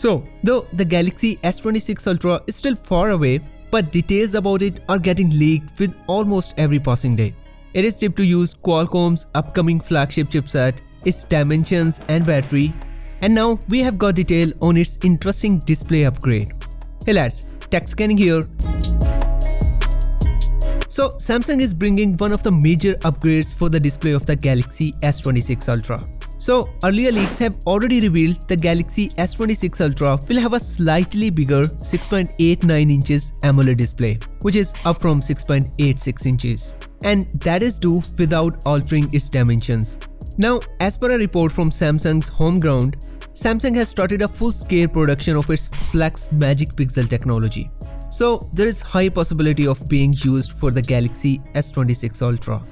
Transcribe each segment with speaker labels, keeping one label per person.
Speaker 1: So, though the Galaxy S26 Ultra is still far away, but details about it are getting leaked with almost every passing day. It is tipped to use Qualcomm's upcoming flagship chipset, its dimensions and battery, and now we have got detail on its interesting display upgrade. Hey lads, TechScanning here. So Samsung is bringing one of the major upgrades for the display of the Galaxy S26 Ultra. So earlier leaks have already revealed the Galaxy S26 Ultra will have a slightly bigger 6.89 inches AMOLED display, which is up from 6.86 inches. And that is due without altering its dimensions. Now, as per a report from Samsung's home ground, Samsung has started a full-scale production of its Flex Magic Pixel technology. So there is high possibility of being used for the Galaxy S26 Ultra.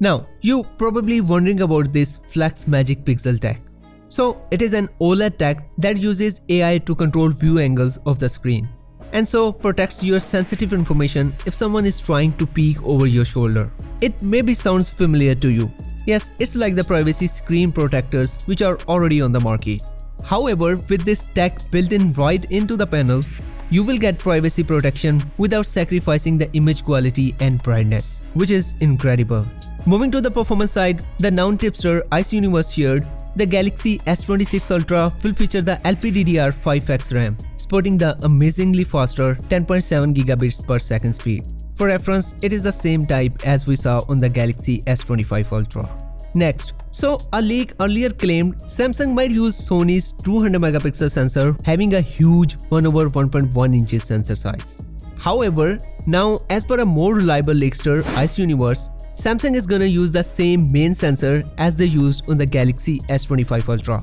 Speaker 1: Now, you probably wondering about this Flex Magic Pixel tech. So it is an OLED tech that uses AI to control view angles of the screen, and so protects your sensitive information if someone is trying to peek over your shoulder. It maybe sounds familiar to you. Yes, it's like the privacy screen protectors which are already on the market. However, with this tech built in right into the panel, you will get privacy protection without sacrificing the image quality and brightness, which is incredible. Moving to the performance side, the non-tipster Ice Universe shared the Galaxy S26 Ultra will feature the LPDDR5X RAM, sporting the amazingly faster 10.7 gigabits per second speed. For reference, it is the same type as we saw on the Galaxy S25 Ultra. Next, so a leak earlier claimed Samsung might use Sony's 200 megapixel sensor having a huge 1/1.1 inches sensor size. However, now as per a more reliable leakster Ice Universe, Samsung is gonna use the same main sensor as they used on the Galaxy S25 Ultra,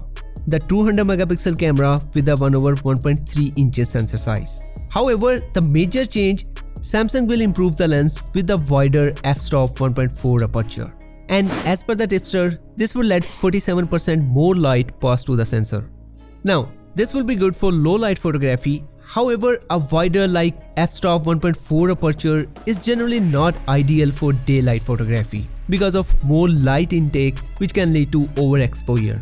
Speaker 1: the 200 megapixel camera with a 1/1.3 inches sensor size. However, the major change, Samsung will improve the lens with the wider f-stop 1.4 aperture. And as per the tipster, this will let 47% more light pass to the sensor. Now, this will be good for low light photography. However, a wider like f-stop 1.4 aperture is generally not ideal for daylight photography because of more light intake, which can lead to overexposure.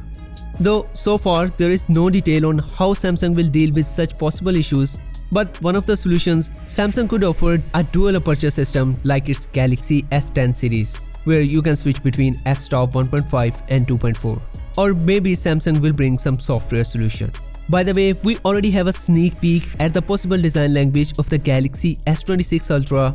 Speaker 1: Though so far there is no detail on how Samsung will deal with such possible issues, but one of the solutions, Samsung could offer a dual aperture system like its Galaxy S10 series, where you can switch between f-stop 1.5 and 2.4. Or maybe Samsung will bring some software solution. By the way, we already have a sneak peek at the possible design language of the Galaxy S26 Ultra